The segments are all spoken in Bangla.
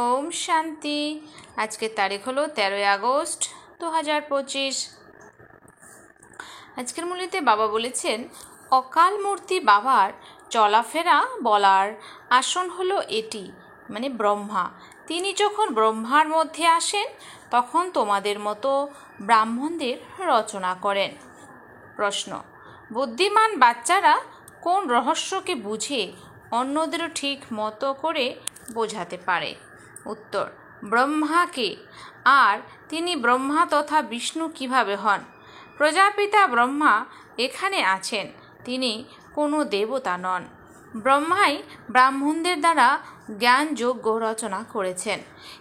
ওম শান্তি। আজকের তারিখ হলো 13 আগস্ট 2025। আজকের মূলেতে বাবা বলেছেন, অকাল মূর্তি বাবার চলাফেরা বলার আসন হলো এটি, মানে ব্রহ্মা। তিনি যখন ব্রহ্মার মধ্যে আসেন তখন তোমাদের মতো ব্রাহ্মণদের রচনা করেন। প্রশ্ন: বুদ্ধিমান বাচ্চারা কোন রহস্যকে বুঝে অন্যদেরও ঠিক মতো করে বোঝাতে পারে? উত্তর: ব্রহ্মাকে। আর তিনি ব্রহ্মা তথা বিষ্ণু কিভাবে হন? প্রজাপিতা ব্রহ্মা এখানে আছেন, তিনি কোনো দেবতা নন। ব্রহ্মাই ব্রাহ্মণদের দ্বারা জ্ঞানযজ্ঞ রচনা করেছেন।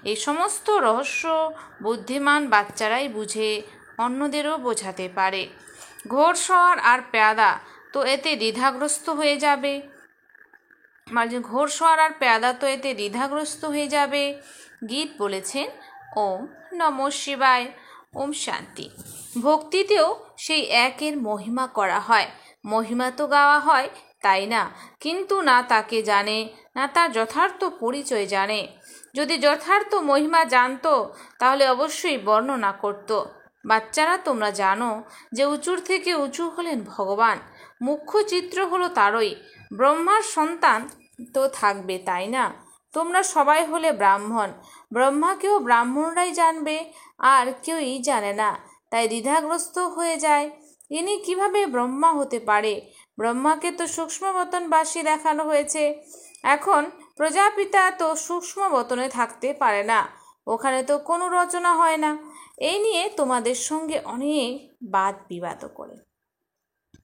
এই সমস্ত রহস্য বুদ্ধিমান বাচ্চারাই বুঝে অন্যদেরও বোঝাতে পারে। ঘোড়সওয়ার আর পেয়াদা তো এতে দ্বিধাগ্রস্ত হয়ে যাবে। গীত বলেছেন, ওম নমঃ শিবায়, ওম শান্তি। ভক্তিতেও সেই একের মহিমা করা হয়। মহিমা তো গাওয়া হয়, তাই না? কিন্তু না তাকে জানে, না তার যথার্থ পরিচয় জানে। যদি যথার্থ মহিমা জানতো তাহলে অবশ্যই বর্ণনা করত। বাচ্চারা, তোমরা জানো যে উঁচুর থেকে উঁচু হলেন ভগবান। মুখ্য চিত্র হলো তারই। ব্রহ্মার সন্তান তো থাকবে, তাই না? তোমরা সবাই হলে ব্রাহ্মণ। ব্রহ্মাকেও ব্রাহ্মণরাই জানবে, আর কেউই জানে না, তাই দ্বিধাগ্রস্ত হয়ে যায়। ইনি কিভাবে ব্রহ্মা হতে পারে? ব্রহ্মাকে তো সূক্ষ্মবতনবাসী দেখানো হয়েছে। এখন প্রজাপিতা তো সূক্ষ্মবতনে থাকতে পারে না, ওখানে তো কোনো রচনা হয় না। এই নিয়ে তোমাদের সঙ্গে অনেক বাদ বিবাদও করে।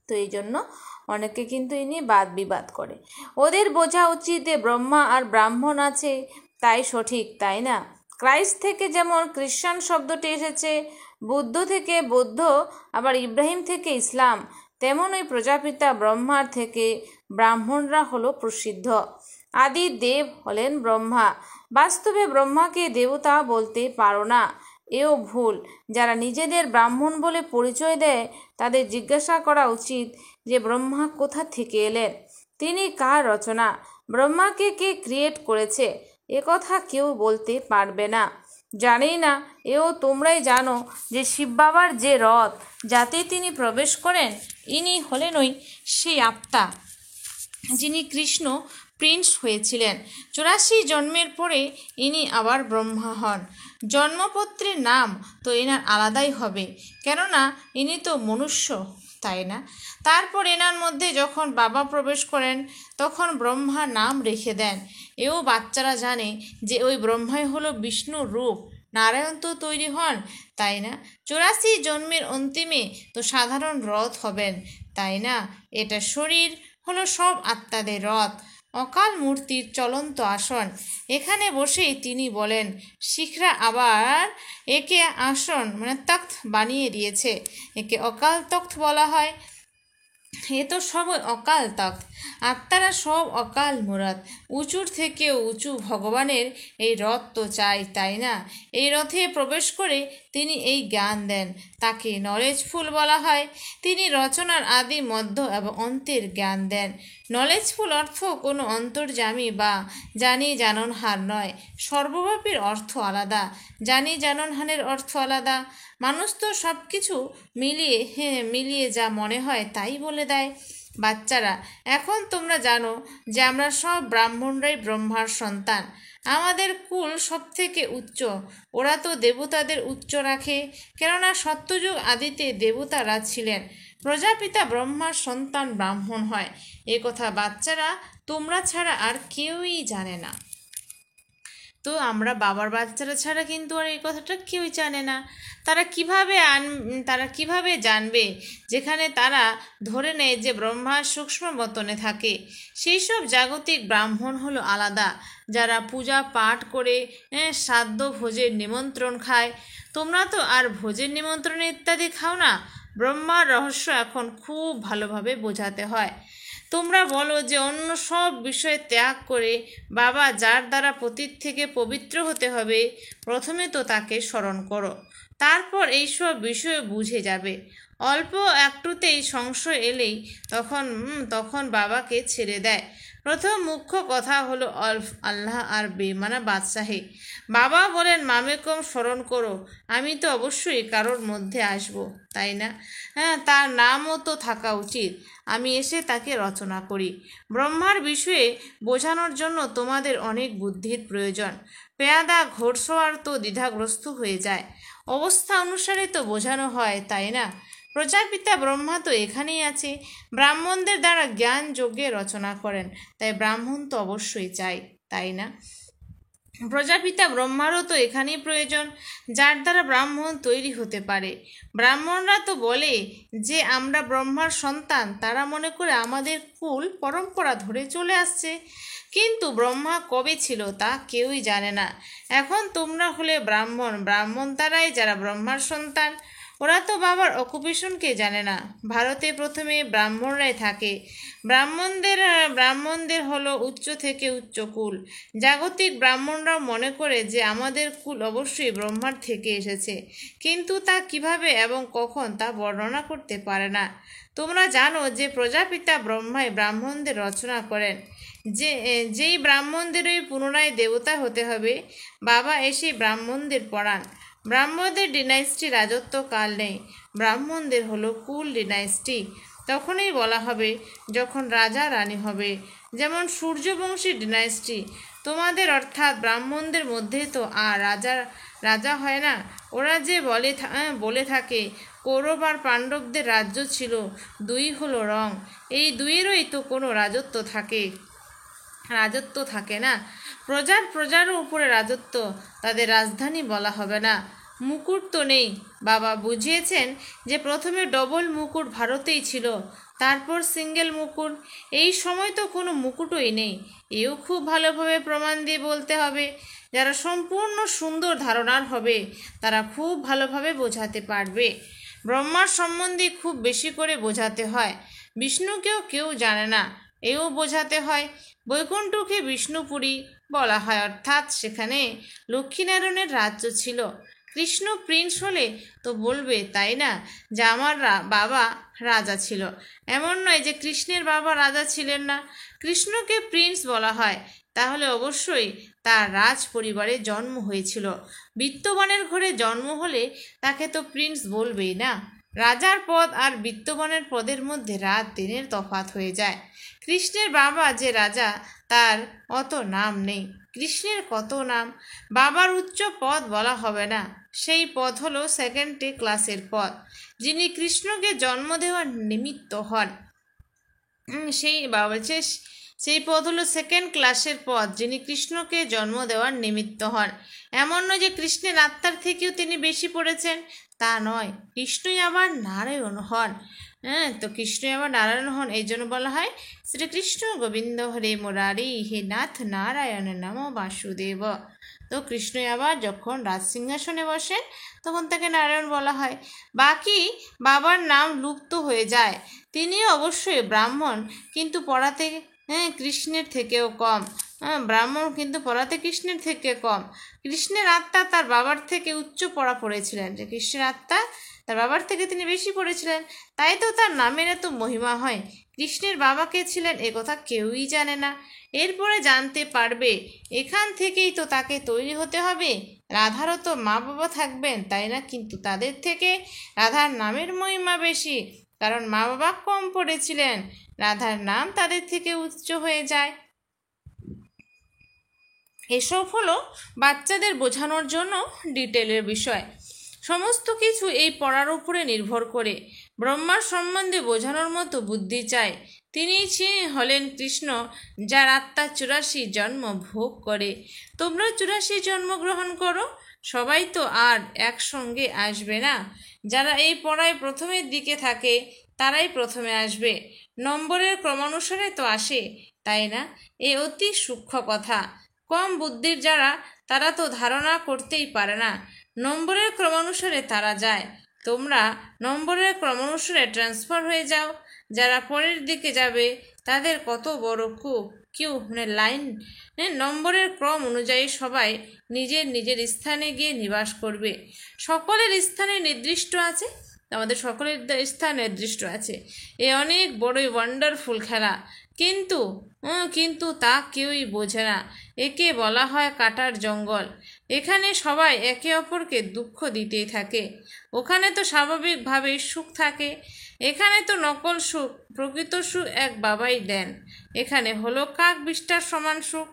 তো এই জন্য অনেকে কিন্তু এ নিয়ে বাদ বিবাদ করে। ওদের বোঝা উচিত যে ব্রহ্মা আর ব্রাহ্মণ আছে, তাই সঠিক, তাই না? ক্রাইস্ট থেকে যেমন খ্রিস্টান শব্দটি এসেছে, বুদ্ধ থেকে বৌদ্ধ, আবার ইব্রাহিম থেকে ইসলাম, তেমন ওই প্রজাপিতা ব্রহ্মার থেকে ব্রাহ্মণরা হলো প্রসিদ্ধ। আদি দেব হলেন ব্রহ্মা। বাস্তবে ব্রহ্মাকে দেবতা বলতে পারো না, এও ভুল। যারা নিজেদের ব্রাহ্মণ বলে পরিচয় দেয় তাদের জিজ্ঞাসা করা উচিত যে ব্রহ্মা কোথা থেকে এলেন, তিনি কার রচনা, ব্রহ্মাকে কে ক্রিয়েট করেছে, কথা কেউ বলতে পারবে না। জানেই না, এও তোমরাই জানো যে শিব বাবার যে রথ, যাতে তিনি প্রবেশ করেন, ইনি হলেন ওই সেই আত্মা যিনি কৃষ্ণ প্রিন্স হয়েছিলেন। 84 জন্মের পরে ইনি আবার ব্রহ্মা হন। জন্মপত্রের নাম তো এনার আলাদাই হবে, কেননা ইনি তো মনুষ্য, তাই না? তারপর এনার মধ্যে যখন বাবা প্রবেশ করেন তখন ব্রহ্মা নাম রেখে দেন। এও বাচ্চারা জানে যে ওই ব্রহ্মাই হলো বিষ্ণুর রূপ। নারায়ণ তো তৈরি হন, তাই না? 84 জন্মের অন্তিমে তো সাধারণ রথ হবেন, তাই না? এটা শরীর হলো সব আত্মাদের রথ, অকাল মূর্তির চলন্ত আসন। এখানে বসেই তিনি বলেন, শিখরা আবার একে আসন মানে তখ্ত বানিয়ে দিয়েছে। একে অকাল তখ্ত বলা হয়। এ তো সবই অকাল তখ্ত। আত্মারা সব অকাল মূরত। উঁচুর থেকেও উঁচু ভগবানের এই রথ তো চাই, তাই না? এই রথে প্রবেশ করে তিনি এই জ্ঞান দেন, তাকে নলেজফুল বলা হয়। তিনি রচনার আদি মধ্য এবং অন্তের জ্ঞান দেন। নলেজফুল অর্থ কোনো অন্তর্যামী বা জানি জাননহার নয়। সর্বব্যাপীর অর্থ আলাদা, জানি জাননহানের অর্থ আলাদা। মানুষ তো সব কিছু মিলিয়ে যা মনে হয় তাই বলে দেয়। বাচ্চারা, এখন তোমরা জানো যে আমরা সব ব্রাহ্মণরাই ব্রহ্মার সন্তান। আমাদের কুল সব থেকে উচ্চ। ওরা তো দেবতাদের উচ্চ রাখে, কেননা সত্যযুগ আদিতে দেবতারা ছিলেন। প্রজাপিতা ব্রহ্মার সন্তান ব্রাহ্মণ হয়, এ কথা বাচ্চারা তোমরা ছাড়া আর কেউই জানে না। তো আমরা বাবার বাচ্চারা ছাড়া কিন্তু আর এই কথাটা কেউই জানে না। তারা কিভাবে জানবে যেখানে তারা ধরে নেয় যে ব্রহ্মা সূক্ষ্ম বতনে থাকে? সেই সব জাগতিক ব্রাহ্মণ হলো আলাদা, যারা পূজা পাঠ করে শ্রাদ্ধ ভোজের নিমন্ত্রণ খায়। তোমরা তো আর ভোজের নিমন্ত্রণ ইত্যাদি খাও না। ব্রহ্মার রহস্য এখন খুব ভালোভাবে বোঝাতে হয়। তোমরা বলো যে অন্য সব বিষয় ত্যাগ করে বাবা যার দ্বারা পতীত থেকে পবিত্র হতে হবে, প্রথমে তো তাকে স্মরণ করো, তারপর এইসব বিষয় বুঝে যাবে। অল্প একটুতেই সংশয় এলেই তখন বাবাকে ছেড়ে দেয়। প্রথম মুখ্য কথা হলো আল্লাহ আর বেমানা বাদশাহী। বাবা বলেন মামেকম স্মরণ করো, আমি তো অবশ্যই কারোর মধ্যে আসব, তাই না? হ্যাঁ, তার নামও তো থাকা উচিত। আমি এসে তাকে রচনা করি। ব্রহ্মার বিষয়ে বোঝানোর জন্য তোমাদের অনেক বুদ্ধির প্রয়োজন। পেয়াদা ঘোড়সওয়ার তো দ্বিধাগ্রস্ত হয়ে যায়। অবস্থা অনুসারে তো বোঝানো হয়, তাই না? প্রজাপিতা ব্রহ্মা তো এখানেই আছে। ব্রাহ্মণদের দ্বারা জ্ঞান যজ্ঞে রচনা করেন, তাই ব্রাহ্মণ তো অবশ্যই চাই, তাই না? প্রজাপিতা ব্রহ্মারও তো এখানেই প্রয়োজন, যার দ্বারা ব্রাহ্মণ তৈরি হতে পারে। ব্রাহ্মণরা তো বলে যে আমরা ব্রহ্মার সন্তান, তারা মনে করে আমাদের কুল পরম্পরা ধরে চলে আসছে। কিন্তু ব্রহ্মা কবে ছিল তা কেউই জানে না। এখন তোমরা হলে ব্রাহ্মণ, ব্রাহ্মণ তারাই যারা ব্রহ্মার সন্তান। ওরা তো বাবার অকুপেশনকে জানে না। ভারতে প্রথমে ব্রাহ্মণরাই থাকে। ব্রাহ্মণদের হলো উচ্চ থেকে উচ্চ কুল। জাগতিক ব্রাহ্মণরাও মনে করে যে আমাদের কুল অবশ্যই ব্রহ্মার থেকে এসেছে, কিন্তু তা কিভাবে এবং কখন তা বর্ণনা করতে পারে না। তোমরা জানো যে প্রজাপিতা ব্রহ্মাই ব্রাহ্মণদের রচনা করেন, যেই ব্রাহ্মণদেরই পুনরায় দেবতা হতে হবে। বাবা এসে ব্রাহ্মণদের পড়ান। ব্রাহ্মণদের ডিনাইস্টি রাজত্ব কাল নেই, ব্রাহ্মণদের হলো কুল ডিনাইস্টি। তখনই বলা হবে যখন রাজা রানী হবে, যেমন সূর্যবংশী ডিনাইস্টি। তোমাদের অর্থাৎ ব্রাহ্মণদের মধ্যে তো আর রাজা হয় না। ওরা যে বলে থাকে কৌরব আর পাণ্ডবদের রাজ্য ছিল, দুই হলো রং, এই দুইয়েরই তো কোনো রাজত্ব থাকে না। প্রজারও উপরে রাজত্ব, তাদের রাজধানী বলা হবে না। মুকুট তো নেই। বাবা বুঝিয়েছেন যে প্রথমে ডবল মুকুট ভারতেই ছিল, তারপর সিঙ্গেল মুকুট। এই সময় তো কোনো মুকুটই নেই। এও খুব ভালোভাবে প্রমাণ দিয়ে বলতে হবে। যারা সম্পূর্ণ সুন্দর ধারণার হবে তারা খুব ভালোভাবে বোঝাতে পারবে। ব্রহ্মার সম্বন্ধে খুব বেশি করে বোঝাতে হয়। বিষ্ণুকেও কেউ জানে না, এও বোঝাতে হয়। বৈকুণ্ঠকে বিষ্ণুপুরী বলা হয়, অর্থাৎ সেখানে লক্ষ্মীনারায়ণের রাজ্য ছিল। কৃষ্ণ প্রিন্স হলে তো বলবে, তাই না, যে আমার বাবা রাজা ছিল। এমন নয় যে কৃষ্ণের বাবা রাজা ছিলেন না। কৃষ্ণকে প্রিন্স বলা হয়, তাহলে অবশ্যই তার রাজ পরিবারে জন্ম হয়েছিল। বিত্তবানের ঘরে জন্ম হলে তাকে তো প্রিন্স বলবেই না। রাজার পদ আর বিত্তবানের পদের মধ্যে রাত দিনের তফাৎ হয়ে যায়। কৃষ্ণের বাবা যে রাজা, তার অত নাম নেই। কৃষ্ণের কত নাম। বাবার উচ্চ পদ বলা হবে না, সেই পদ হলো সেকেন্ড ক্লাসের পদ। যিনি কৃষ্ণকে জন্ম দেওয়ার নিমিত্ত হন, সেই পদ হলো সেকেন্ড ক্লাসের পদ, যিনি কৃষ্ণকে জন্ম দেওয়ার নিমিত্ত হন। এমন নয় যে কৃষ্ণের আত্মার থেকেও তিনি বেশি পড়েছেন, তা নয়। কৃষ্ণই আবার নারায়ণ হন। তো কৃষ্ণই আবার নারায়ণ হন, এই জন্য বলা হয় শ্রীকৃষ্ণ গোবিন্দ হরে মুরারি হে নাথ নারায়ণ নম বাসুদেব। তো কৃষ্ণই আবার যখন রাজসিংহাসনে বসেন তখন তাকে নারায়ণ বলা হয়। বাকি বাবার নাম লুপ্ত হয়ে যায়। তিনিও অবশ্যই ব্রাহ্মণ, কিন্তু পড়াতে কৃষ্ণের থেকেও কম। ব্রাহ্মণ কিন্তু পড়াতে কৃষ্ণের থেকে কম। কৃষ্ণের আত্মা তার বাবার থেকে উচ্চ পড়া পড়েছিলেন, যে কৃষ্ণের আত্মা তার বাবার থেকে তিনি বেশি পড়েছিলেন, তাই তো তার নামের এত মহিমা হয়। কৃষ্ণের বাবা কে ছিলেন এ কথা কেউই জানে না। এরপরে জানতে পারবে। এখান থেকেই তো তাকে তৈরি হতে হবে। রাধারও তো মা বাবা থাকবেন, তাই না? কিন্তু তাদের থেকে রাধার নামের মহিমা বেশি, কারণ মা বাবা কম পড়েছিলেন। রাধার নাম তাদের থেকে উচ্চ হয়ে যায়। এসব হলো বাচ্চাদের বোঝানোর জন্য ডিটেলের বিষয়। সমস্ত কিছু এই পড়ার উপরে নির্ভর করে। ব্রহ্মার সম্বন্ধে বোঝানোর মতো বুদ্ধি চাই। তিনি হলেন কৃষ্ণ, যার আত্মা 84 জন্ম ভোগ করে। তোমরা 84 জন্মগ্রহণ করো। সবাই তো আর একসঙ্গে আসবে না। যারা এই পড়ায় প্রথমের দিকে থাকে তারাই প্রথমে আসবে। নম্বরের ক্রমানুসারে তো আসে, তাই না? এ অতি সূক্ষ্ম কথা। কম বুদ্ধির যারা, তারা তো ধারণা করতেই পারে না। নম্বরের ক্রমানুসারে তারা যায়। তোমরা নম্বরের ক্রমানুসারে ট্রান্সফার হয়ে যাও। যারা পরের দিকে যাবে তাদের কত বড় কিউ লাইন, নম্বরের ক্রম অনুযায়ী সবাই নিজের নিজের স্থানে গিয়ে নিবাস করবে। সকলের স্থানে নির্দিষ্ট আছে, আমাদের সকলের স্থান নির্দিষ্ট আছে। এ অনেক বড়ই ওয়ান্ডারফুল খেলা। কিন্তু কিন্তু তা কেউই বোঝে না। একে বলা হয় কাটার জঙ্গল। এখানে সবাই একে অপরকে দুঃখ দিতেই থাকে। ওখানে তো স্বাভাবিকভাবেই সুখ থাকে। এখানে তো নকল সুখ, প্রকৃত সুখ এক বাবাই দেন। এখানে হলো কাক বিষ্ঠার সমান সুখ।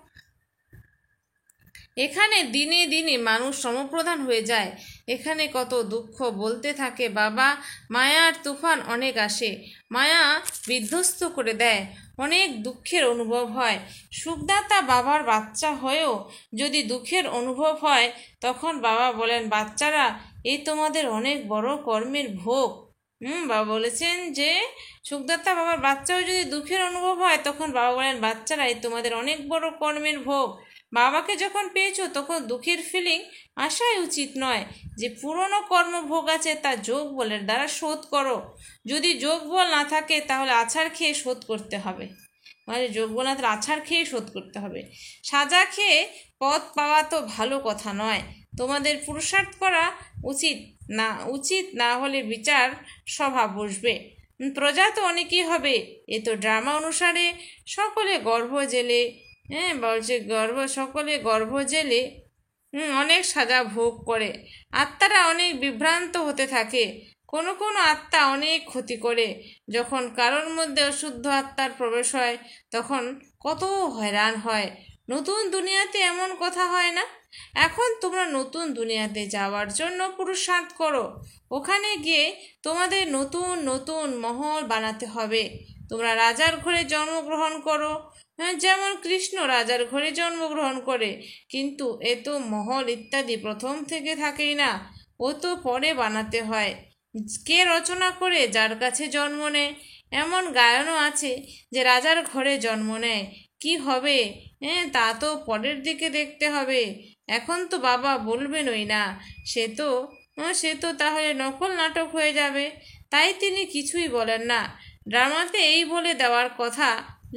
এখানে দিনে দিনে মানুষ সমপ্রধান হয়ে যায়। এখানে কত দুঃখ বলতে থাকে বাবা। মায়ার তুফান অনেক আসে, মায়া বিধ্বস্ত করে দেয়, অনেক দুঃখের অনুভব হয়। সুখদাতা বাবার বাচ্চা হয়েও যদি দুঃখের অনুভব হয়, তখন বাবা বলেন, বাচ্চারা, এই তোমাদের অনেক বড় কর্মের ভোগ। বাবা বলেছেন যে সুখদাতা বাবার বাচ্চাও যদি দুঃখের অনুভব হয়, তখন বাবা বলেন, বাচ্চারা, এই তোমাদের অনেক বড় কর্মের ভোগ। বাবাকে যখন পেয়েছো, তখন দুঃখের ফিলিং আসাই উচিত নয়। যে পুরনো কর্মভোগ আছে তা যোগ বলের দ্বারা শোধ করো। যদি যোগ বল না থাকে, তাহলে আছাড় খেয়ে শোধ করতে হবে। মানে যোগ বল না, তাহলে আছাড় খেয়ে শোধ করতে হবে। সাজা খেয়ে পদ পাওয়া তো ভালো কথা নয়। তোমাদের পুরুষার্থ করা উচিত না হলে বিচার সভা বসবে। প্রজা তো অনেকই হবে। এ তো ড্রামা অনুসারে সকলে গর্ভ জেলে, বলছে সকলে গর্ভ জেলে অনেক সাজা ভোগ করে। আত্মারা অনেক বিভ্রান্ত হতে থাকে। কোনো কোনো আত্মা অনেক ক্ষতি করে। যখন কারোর মধ্যে অশুদ্ধ আত্মার প্রবেশ হয়, তখন কত হয়রান হয়। নতুন দুনিয়াতে এমন কথা হয় না? এখন তোমরা নতুন দুনিয়াতে যাওয়ার জন্য পুরুষার্থ করো। ওখানে গিয়ে তোমাদের নতুন নতুন মহল বানাতে হবে। তোমরা রাজার ঘরে জন্মগ্রহণ করো, যেমন কৃষ্ণ রাজার ঘরে জন্মগ্রহণ করে। কিন্তু এ তো মহল ইত্যাদি প্রথম থেকে থাকেই না, ও তো পরে বানাতে হয়। কে রচনা করে যার কাছে জন্ম নেয়। এমন গায়নও আছে যে রাজার ঘরে জন্ম নেয়, কি হবে তা তো পরের দিকে দেখতে হবে। এখন তো বাবা বলবেনই না, সে তো তাহলে নকল নাটক হয়ে যাবে। তাই তিনি কিছুই বলেন না। ড্রামাতে এই বলে দেওয়ার কথা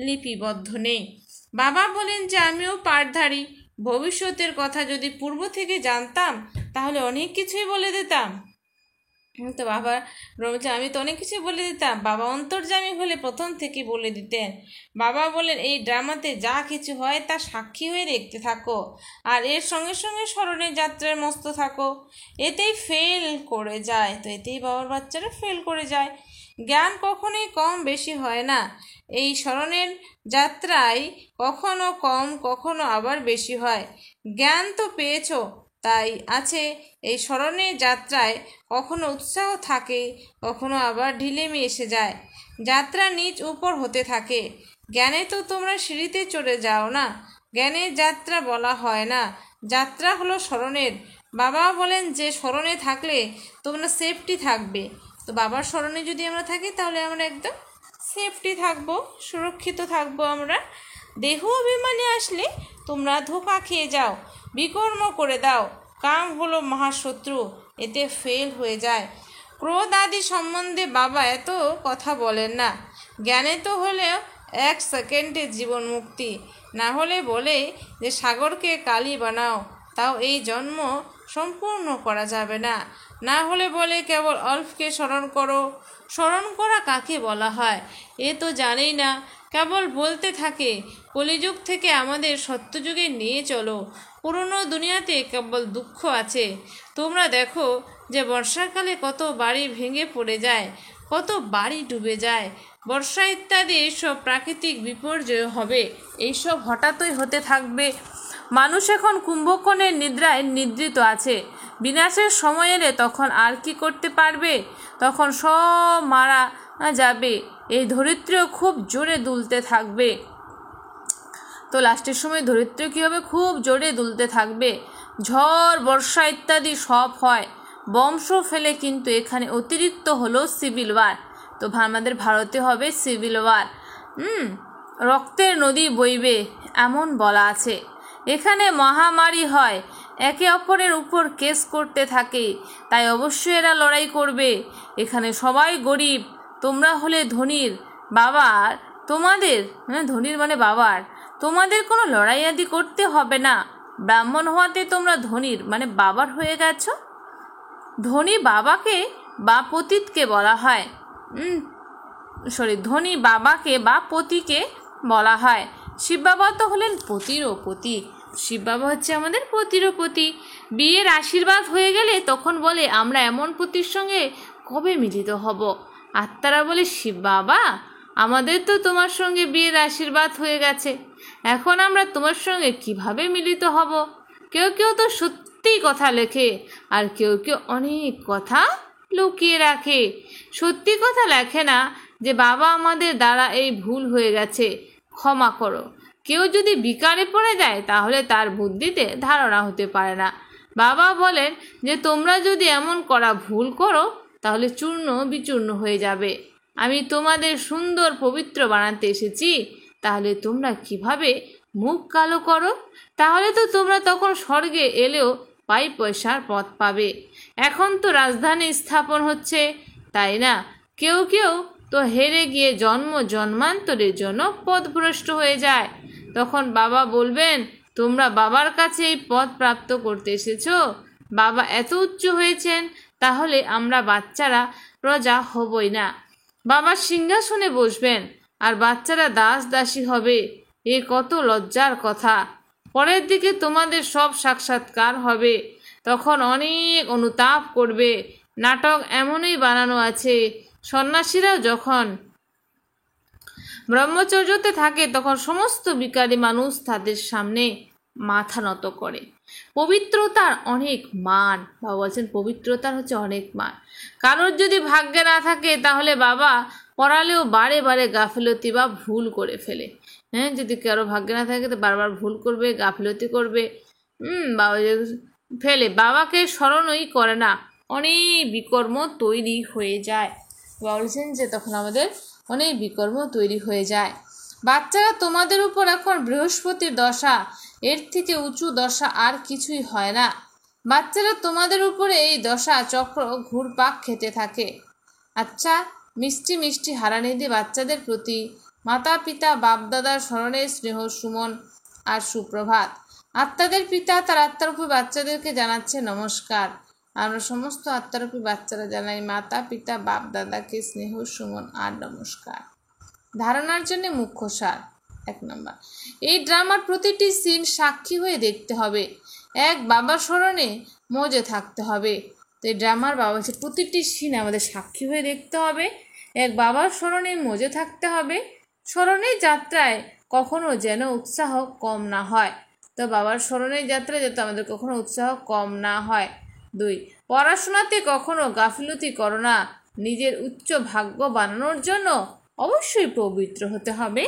লিপিবদ্ধ নেই। বাবা বলেন যে আমিও পাঠধারী। ভবিষ্যতের কথা যদি পূর্ব থেকে জানতাম, তাহলে অনেক কিছুই বলে দিতাম। তো বাবা বলছে, আমি তো অনেক কিছু বলে দিতাম। বাবা অন্তর্যামী হলে প্রথম থেকে বলে দিতেন। বাবা বলেন, এই ড্রামাতে যা কিছু হয় তা সাক্ষী হয়ে দেখতে থাকো, আর এর সঙ্গে সঙ্গে স্মরণের যাত্রায় মস্ত থাকো। এতেই ফেল করে যায়। তো এতেই বাবার বাচ্চারা ফেল করে যায়। জ্ঞান কখনোই কম বেশি হয় না। এই স্মরণের যাত্রায় কখনো কম, কখনো আবার বেশি হয়। জ্ঞান তো পেয়েছো, তাই আছে। এই স্মরণের যাত্রায় কখনো উৎসাহ থাকে, কখনো আবার ঢিলেমি এসে যায়। যাত্রা নিচ উপর হতে থাকে। জ্ঞানে তো তোমরা সিঁড়িতে চড়ে যাও না। জ্ঞানের যাত্রা বলা হয় না, যাত্রা হলো স্মরণের। বাবা বলেন যে স্মরণে থাকলে তোমরা সেফটি থাকবে। তো বাবার স্মরণে যদি আমরা থাকি, তাহলে আমরা একদম সেফটি থাকবো, সুরক্ষিত থাকবো আমরা। দেহ অভিমানে আসলে তোমরা ধোঁকা খেয়ে যাও, বিকর্ম করে দাও। কাম হলো মহাশত্রু, এতে ফেল হয়ে যায়। ক্রোধ আদি সম্বন্ধে বাবা এত কথা বলেন না। জ্ঞানে তো হলেও 1 সেকেন্ডে জীবন মুক্তি। না হলে বলে যে সাগরকে কালি বানাও, তাও এই জন্ম সম্পূর্ণ করা যাবে না। না হলে বলে কেবল অল্পকে স্মরণ করো। স্মরণ করা কাকে বলা হয় এ তো জানেই না, কেবল বলতে থাকে কলিযুগ থেকে আমাদের সত্যযুগে নিয়ে চলো। পুরনো দুনিয়াতে কেবল দুঃখ আছে। তোমরা দেখো যে বর্ষাকালে কত বাড়ি ভেঙে পড়ে যায়, কত বাড়ি ডুবে যায়। বর্ষা ইত্যাদি এইসব প্রাকৃতিক বিপর্যয় হবে, এইসব হঠাৎই হতে থাকবে। মানুষ এখন কুম্ভকর্ণের নিদ্রায় নিদ্রিত আছে। বিনাশের সময় এলে তখন আর কি করতে পারবে? তখন সব মারা যাবে। এই ধরিত্রীও খুব জোরে দুলতে থাকবে। তো লাস্টের সময় ধরিত্রী কী হবে? খুব জোরে দুলতে থাকবে। ঝড় বর্ষা ইত্যাদি সব হয়, বংশ ফেলে। কিন্তু এখানে অতিরিক্ত হলো সিভিল ওয়ার। তো আমাদের ভারতে হবে সিভিল ওয়ার। রক্তের নদী বইবে এমন বলা আছে। এখানে মহামারী হয়, একে অপরের উপর কেস করতে থাকে, তাই অবশ্যই এরা লড়াই করবে। এখানে সবাই গরিব, তোমরা হলে ধনীর। বাবার তোমাদের ধনীর মানে বাবার, তোমাদের কোনো লড়াই আদি করতে হবে না। ব্রাহ্মণ হওয়াতে তোমরা ধনীর মানে বাবার হয়ে গেছো। ধনী বাবাকে বা পতিতকে বলা হয়। ধনী বাবাকে বা পতিকে বলা হয়। শিব বাবা তো হলেন পতিরও পতি, শিব বাবা হচ্ছে আমাদের পতিরও পতি। বিয়ের আশীর্বাদ হয়ে গেলে তখন বলে আমরা এমন পতির সঙ্গে কবে মিলিত হব। আত্মারা বলে শিব বাবা আমাদের তো তোমার সঙ্গে বিয়ের আশীর্বাদ হয়ে গেছে, এখন আমরা তোমার সঙ্গে কিভাবে মিলিত হব। কেউ কেউ তো সত্যি কথা লেখে, আর কেউ কেউ অনেক কথা লুকিয়ে রাখে। সত্যি কথা লেখে না যে বাবা আমাদের দ্বারা এই ভুল হয়ে গেছে, ক্ষমা করো। কেউ যদি বিকারে পড়ে যায় তাহলে তার বুদ্ধিতে ধারণা হতে পারে না। বাবা বলেন যে তোমরা যদি এমন করা ভুল করো তাহলে চূর্ণ বিচূর্ণ হয়ে যাবে। আমি তোমাদের সুন্দর পবিত্র বানাতে এসেছি, তাহলে তোমরা কিভাবে মুখ কালো করো। তাহলে তো তোমরা তখন স্বর্গে এলেও পয়সার পথ পাবে। এখন তো রাজধানী স্থাপন হচ্ছে, তাই না? কেউ কেউ তো হেরে গিয়ে জন্ম জন্মান্তরের জন্য পথভ্রষ্ট হয়ে যায়। তখন বাবা বলবেন তোমরা বাবার কাছে এই পদ প্রাপ্ত করতে এসেছো। বাবা এত উচ্চ হয়েছেন, তাহলে আমরা বাচ্চারা প্রজা হবই না। বাবা সিংহাসনে বসবেন আর বাচ্চারা দাস দাসী হবে। এ কত লজ্জার কথা। পরের দিকে তোমাদের সব সাক্ষাৎকার হবে, তখন অনেক অনুতাপ করবে। নাটক এমনই বানানো আছে, সন্ন্যাসীরাও যখন ব্রহ্মচর্যতে থাকে তখন সমস্ত বিকারী মানুষ তাদের সামনে মাথা নত করে। পবিত্রতার অনেক মান, বাবা বলছেন পবিত্রতার হচ্ছে অনেক মান। কারোর যদি ভাগ্যে না থাকে তাহলে বাবা পড়ালেও বারে বারে গাফিলতি বা ভুল করে ফেলে। যদি কারো ভাগ্যে না থাকে তো বারবার ভুল করবে, গাফিলতি করবে, বাবা ফেলে, বাবাকে স্মরণই করে না, অনেক বিকর্ম তৈরি হয়ে যায়। বলছেন যে তখন আমাদের অনেক বিকর্ম তৈরি হয়ে যায়। বাচ্চারা তোমাদের উপর এখন বৃহস্পতির দশা, এর থেকে উঁচু দশা আর কিছুই হয় না। বাচ্চারা তোমাদের উপরে এই দশা চক্র ঘুরপাক খেতে থাকে। আচ্ছা, মিষ্টি মিষ্টি হারানিধি বাচ্চাদের প্রতি মাতা পিতা বাপদাদার স্মরণে স্নেহ সুমন আর সুপ্রভাত। আত্মাদের পিতা তার আত্মারূপী বাচ্চাদেরকে জানাচ্ছে নমস্কার। আমরা সমস্ত আত্মারূপী বাচ্চারা জানাই মাতা পিতা বাপ দাদাকে স্নেহ সুমন আর নমস্কার। ধারণার জন্য মুখ্য সার। 1 নম্বর, এই ড্রামার প্রতিটি সিন সাক্ষী হয়ে দেখতে হবে, এক বাবার স্মরণে মজে থাকতে হবে। তো এই ড্রামার বাবা হচ্ছে প্রতিটি সিন আমাদের সাক্ষী হয়ে দেখতে হবে, এক বাবার স্মরণে মজে থাকতে হবে। স্মরণের যাত্রায় কখনো যেন উৎসাহ কম না হয়। তো বাবার স্মরণের যাত্রায় যাতে আমাদের কখনো উৎসাহ কম না হয়। 2, পড়াশোনাতে কখনো গাফিলতি করো না। নিজের উচ্চ ভাগ্য বানানোর জন্য অবশ্যই পবিত্র হতে হবে।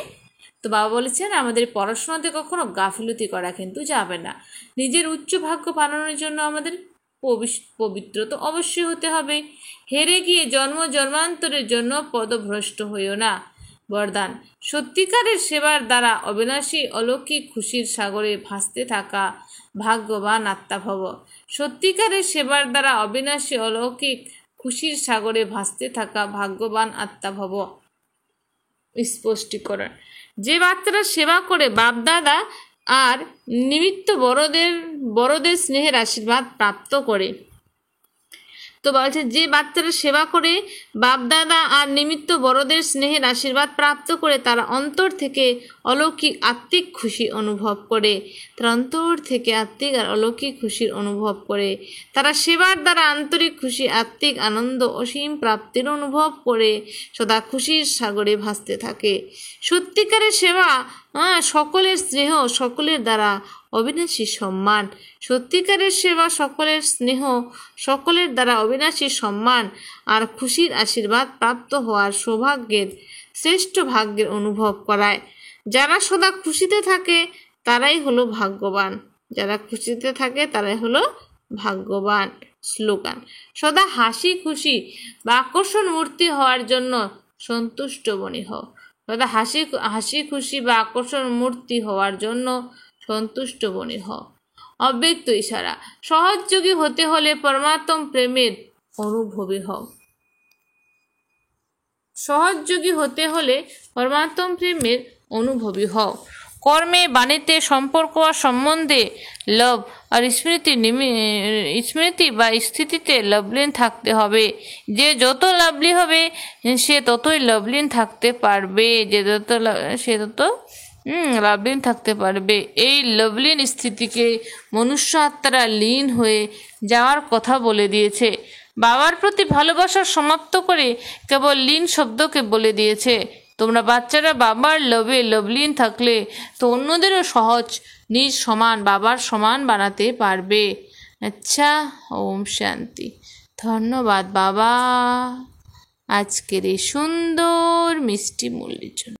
তো বাবা বলেছেন আমাদের পড়াশোনাতে কখনো গাফিলতি করা কিন্তু যাবে না। নিজের উচ্চ ভাগ্য বানানোর জন্য আমাদের পবিত্র তো অবশ্যই হতে হবে। হেরে গিয়ে জন্ম জন্মান্তরের জন্য পদভ্রষ্ট হইও না। বরদান, সত্যিকারের সেবার দ্বারা অবিনাশী অলৌকিক খুশির সাগরে ভাসতে থাকা ভাগ্যবান আত্মা ভব। সত্যিকারের সেবার দ্বারা অবিনাশী অলৌকিক খুশির সাগরে ভাসতে থাকা ভাগ্যবান আত্মা ভব। স্পষ্টীকরণ, যে বাচ্চারা সেবা করে বাপদাদা আর নিমিত্ত বড়দের স্নেহের আশীর্বাদ প্রাপ্ত করে। তো বলছে যে বাচ্চারা সেবা করে বাপদাদা আর নিমিত্ত বড়দের স্নেহের আশীর্বাদ প্রাপ্ত করে তারা অন্তর থেকে অলৌকিক আত্মিক খুশি অনুভব করে। তারা অন্তর থেকে আত্মিক আর অলৌকিক খুশির অনুভব করে। তারা সেবার দ্বারা আন্তরিক খুশি আত্মিক আনন্দ অসীম প্রাপ্তির অনুভব করে সদা খুশির সাগরে ভাসতে থাকে। সত্যিকারের সেবা সকলের স্নেহ, সকলের দ্বারা অবিনাশী সম্মান। সত্যিকারের সেবা সকলের স্নেহ, সকলের দ্বারা অবিনাশী সম্মান আর খুশির আশীর্বাদ প্রাপ্ত হওয়ার সৌভাগ্যের শ্রেষ্ঠ ভাগ্যের অনুভব করায়। যারা সদা খুশিতে থাকে তারাই হলো ভাগ্যবান। যারা খুশিতে থাকে তারাই হলো ভাগ্যবান। স্লোগান, সদা হাসি খুশি বা আকর্ষণ মূর্তি হওয়ার জন্য সন্তুষ্ট বনি হও। সদা হাসি খুশি বা আকর্ষণ মূর্তি হওয়ার জন্য সন্তুষ্ট বনি হও। অব্যক্ত ইশারা, সহযোগী হতে হলে পরমাত্ম প্রেমের অনুভবী হও। সহযোগী হতে হলে পরমাত্ম প্রেমের অনুভবী হও। কর্মে বাণীতে সম্পর্ক আর সম্বন্ধে লভ আর স্মৃতি বা স্থিতিতে লভলীন থাকতে হবে। যে যত লাভলি হবে সে ততই লভলীন থাকতে পারবে, সে তত লাভলীন থাকতে পারবে। এই লভলীন স্থিতিকে মনুষ্য আত্মারা লীন হয়ে যাওয়ার কথা বলে দিয়েছে। বাবার প্রতি ভালোবাসা সমাপ্ত করে কেবল লীন শব্দকে বলে দিয়েছে। তোমরা বাচ্চারা বাবার লভে লভলীন থাকলে তো অন্যদেরও সহজ নিজ সমান বাবার সমান বানাতে পারবে। আচ্ছা, ওম শান্তি। ধন্যবাদ বাবা আজকের এই সুন্দর মিষ্টি মূল্যের জন্য।